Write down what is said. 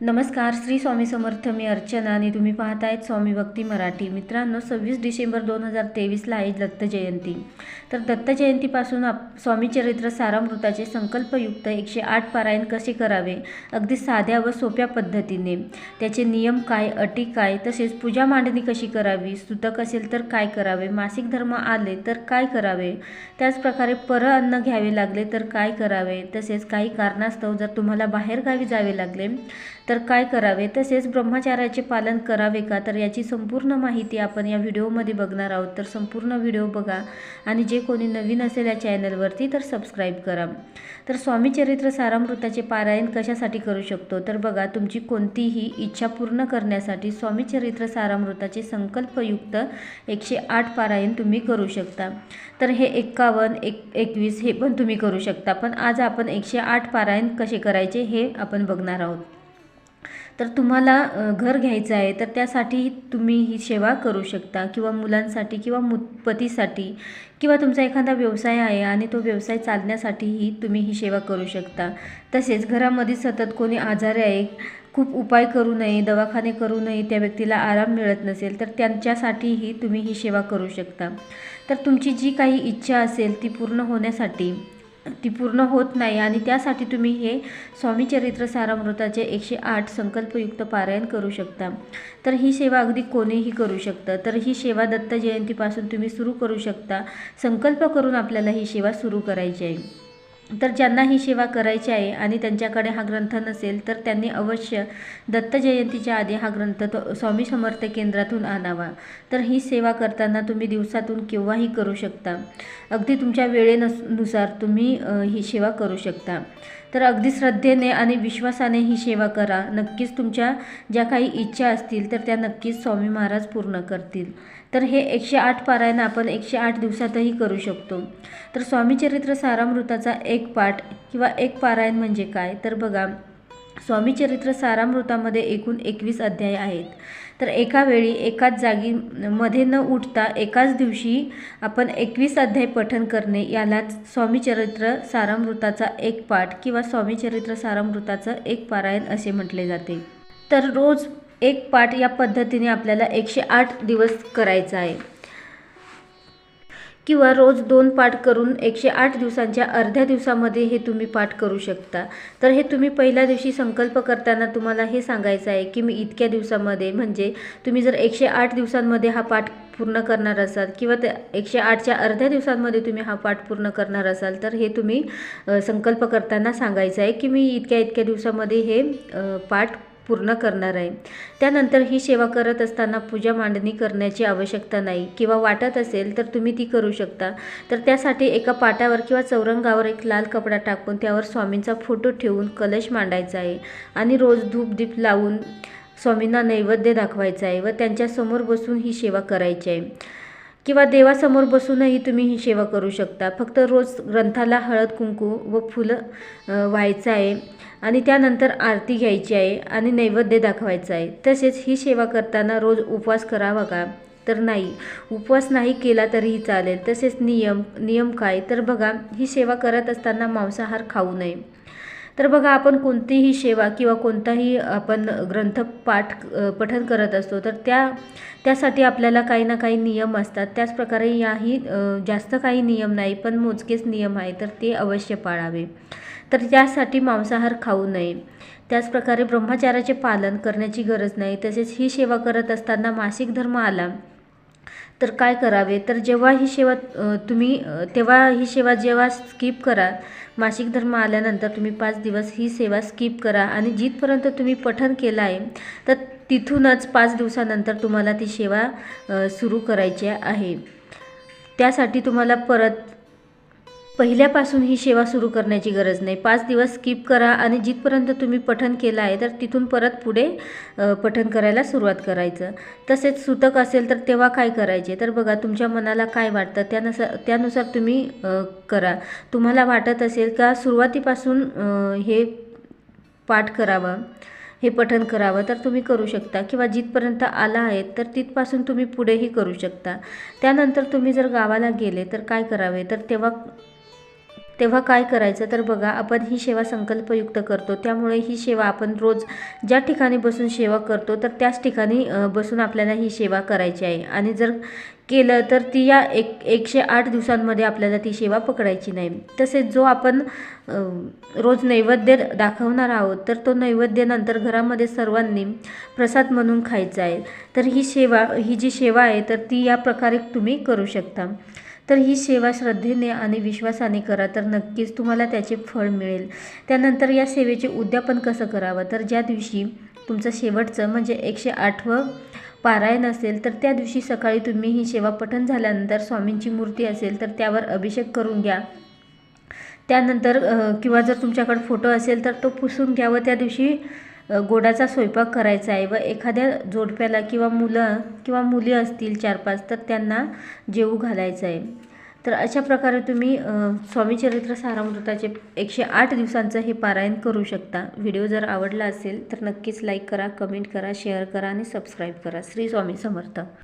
नमस्कार, श्री स्वामी समर्थ. मी अर्चना आणि तुम्ही पाहतायत स्वामी भक्ती मराठी. मित्रांनो, 26 डिसेंबर 2023ला आहे दत्त जयंती. तर दत्त जयंतीपासून स्वामी चरित्र सारामृताचे संकल्पयुक्त 108 पारायण कसे करावे, अगदी साध्या व सोप्या पद्धतीने. त्याचे नियम काय, अटी काय, तसेच पूजा मांडणी कशी करावी, सुतक असेल तर काय करावे, मासिक धर्म आले तर काय करावे, त्याचप्रकारे अन्न घ्यावे लागले तर काय करावे, तसेच काही कारणास्तव जर तुम्हाला बाहेरगावी जावे लागले तर काय करावे, तसेच ब्रह्मचार्याचे पालन करावे का, तर याची संपूर्ण माहिती आपण या व्हिडिओमध्ये बघणार आहोत. तर संपूर्ण व्हिडिओ बघा आणि जे कोणी नवीन असेल या चॅनलवरती तर सबस्क्राईब करा. तर स्वामी चरित्र सारामृताचे पारायण कशासाठी करू शकतो, तर बघा, तुमची कोणतीही इच्छा पूर्ण करण्यासाठी स्वामी चरित्र सारामृताचे संकल्पयुक्त 108 पारायण तुम्ही करू शकता. तर हे 51, 21 हे पण तुम्ही करू शकता, पण आज आपण 108 पारायण कसे करायचे हे आपण बघणार आहोत. तर तुम्हाला घर घ्यायचं आहे तर त्यासाठी तुम्ही ही सेवा करू शकता, किंवा मुलांसाठी किंवा पतीसाठी, किंवा तुमचा एखादा व्यवसाय आहे आणि तो व्यवसाय चालण्यासाठीही तुम्ही ही सेवा करू शकता. तसेच घरामध्ये सतत कोणी आजारी आहे, खूप उपाय करू नये, दवाखाने करू नये, त्या व्यक्तीला आराम मिळत नसेल तर त्यांच्यासाठीही तुम्ही ही सेवा करू शकता. तर तुमची जी काही इच्छा असेल ती पूर्ण होत नाही आणि त्यासाठी तुम्ही हे स्वामी चरित्र सारामृताचे 108 संकल्पयुक्त पारायण करू शकता. तर ही सेवा अगदी कोणीही करू शकतं. तर ही सेवा दत्त जयंतीपासून तुम्ही सुरू करू शकता. संकल्प करून आपल्याला ही सेवा सुरू करायची आहे. तर ज्यांना ही सेवा करायची आहे आणि त्यांच्याकडे हा ग्रंथ नसेल तर त्यांनी अवश्य दत्त जयंतीच्या आधी हा ग्रंथ स्वामी समर्थ केंद्रातून आणावा. तर ही सेवा करताना तुम्ही दिवसातून केव्हाही करू शकता. अगदी तुमच्या वेळेनुसार तुम्ही ही सेवा करू शकता. तर अगदी श्रद्धेने आणि विश्वासाने ही सेवा करा. नक्कीच तुमच्या ज्या काही इच्छा असतील तर त्या नक्कीच स्वामी महाराज पूर्ण करतील. तर हे 108 पारायण आपण 108 दिवसातही करू शकतो. तर स्वामी चरित्र सारामृताचा एक पाठ किंवा एक पारायण म्हणजे काय, तर बघा, स्वामी चरित्र सारामृतामध्ये एकूण 21 अध्याय आहेत. तर एका वेळी एकाच जागी मध्ये न उठता एकाच दिवशी आपण 21 अध्याय पठण करणे यालाच स्वामी चरित्र सारामृताचा एक पाठ किंवा स्वामी चरित्र सारामृताचं एक पारायण असे म्हटले जाते. तर रोज एक पाठ या पद्धतीने आपल्याला 108 दिवस करायचा आहे, किंवा रोज 2 पाठ करून 108 दिवसांच्या अर्ध्या दिवसामध्ये हे तुम्ही पाठ करू शकता. तर हे तुम्ही पहिल्या दिवशी संकल्प करताना तुम्हाला हे सांगायचं आहे की मी इतक्या दिवसामध्ये, म्हणजे तुम्ही जर 108 दिवसांमध्ये हा पाठ पूर्ण करणार असाल किंवा त्या 108च्या अर्ध्या दिवसांमध्ये तुम्ही हा पाठ पूर्ण करणार असाल तर हे तुम्ही संकल्प करताना सांगायचं आहे की मी इतक्या दिवसामध्ये हे पाठ पूर्ण करणार आहे. त्यानंतर ही सेवा करत असताना पूजा मांडणी करण्याची आवश्यकता नाही, किंवा वाटत असेल तर तुम्ही ती करू शकता. तर त्यासाठी एका पाटावर किंवा चौरंगावर एक लाल कपडा टाकून त्यावर स्वामींचा फोटो ठेवून कलश मांडायचा आहे आणि रोज धूप दीप लावून स्वामींना नैवेद्य दाखवायचा आहे व त्यांच्यासमोर बसून ही सेवा करायची आहे. किंवा देवासमोर बसूनही तुम्ही ही सेवा करू शकता. फक्त रोज ग्रंथाला हळद कुंकू व फुलं व्हायचं आहे आणि त्यानंतर आरती घ्यायची आहे आणि नैवेद्य दाखवायचा आहे. तसेच ही सेवा करताना रोज उपवास करावा का, तर नाही, उपवास नाही केला तरीही चालेल. तसेच नियम काय, तर बघा, ही सेवा करत असताना मांसाहार खाऊ नये. तर बघा, आपण कोणतीही सेवा किंवा कोणताही आपण पठण करत असतो तर त्यासाठी आपल्याला काही ना काही नियम असतात. त्याचप्रकारे याही जास्त काही नियम नाही, पण मोजकेच नियम आहे, तर ते अवश्य पाळावे. तर त्यासाठी मांसाहार खाऊ नये. त्याचप्रकारे ब्रह्मचार्याचे पालन करण्याची गरज नाही. तसेच ही सेवा करत असताना मासिक धर्म आला तर काय करावे, तर जेव्हा ही सेवा जेव्हा स्किप करा, मासिक धर्म आल्यानंतर तुम्ही 5 दिवस ही सेवा स्किप करा आणि जिथपर्यंत तुम्ही पठण केलं आहे तर तिथूनच 5 दिवसानंतर तुम्हाला ती सेवा सुरू करायची आहे. त्यासाठी तुम्हाला परत पहिल्यापासून ही सेवा सुरू करण्याची गरज नाही. 5 दिवस स्किप करा आणि जिथपर्यंत तुम्ही पठण केलं आहे तर तिथून परत पुढे पठण करायला सुरुवात करायचं. तसेच सुतक असेल तर तेव्हा काय करायचे, तर बघा, तुमच्या मनाला काय वाटतं त्यानुसार तुम्ही करा. तुम्हाला वाटत असेल का सुरुवातीपासून हे पाठ करावं, हे पठण करावं, तर तुम्ही करू शकता, किंवा जिथपर्यंत आला आहे तर तिथपासून तुम्ही पुढेही करू शकता. त्यानंतर तुम्ही जर गावाला गेले तर काय करावे, तर तेव्हा काय करायचं तर बघा, आपण ही सेवा संकल्पयुक्त करतो, त्यामुळे ही सेवा आपण रोज ज्या ठिकाणी बसून सेवा करतो तर त्याच ठिकाणी बसून आपल्याला ही सेवा करायची आहे. आणि जर केलं तर ती या 108 दिवसांमध्ये आपल्याला ती सेवा पकडायची नाही. तसेच जो आपण रोज नैवेद्य दाखवणार आहोत तर तो नैवेद्य नंतर घरामध्ये सर्वांनी प्रसाद म्हणून खायचा आहे. तर ही जी सेवा आहे तर ती या प्रकारे तुम्ही करू शकता. तर ही सेवा श्रद्धेने आणि विश्वासाने करा, तर नक्कीच तुम्हाला त्याचे फळ मिळेल. त्यानंतर या सेवेचे उद्यापन कसं करावं तर ज्या दिवशी तुमचं शेवटचं म्हणजे 108वं पारायण असेल तर त्या दिवशी सकाळी तुम्ही ही सेवा पठण झाल्यानंतर स्वामींची मूर्ती असेल तर त्यावर अभिषेक करून घ्या. त्यानंतर किंवा जर तुमच्याकडे फोटो असेल तर तो पुसून घ्या व त्या दिवशी गोडाचा स्वयंपाक करायचा आहे व एखाद्या जोडप्याला किंवा मुलं किंवा मुली असतील 4-5 तर त्यांना जेवू घालायचं आहे. तर अशा प्रकारे तुम्ही स्वामी चरित्र सारामृताचे 108 दिवसांचं हे पारायण करू शकता. व्हिडिओ जर आवडला असेल तर नक्कीच लाईक करा, कमेंट करा, शेअर करा आणि सबस्क्राईब करा. श्री स्वामी समर्थ.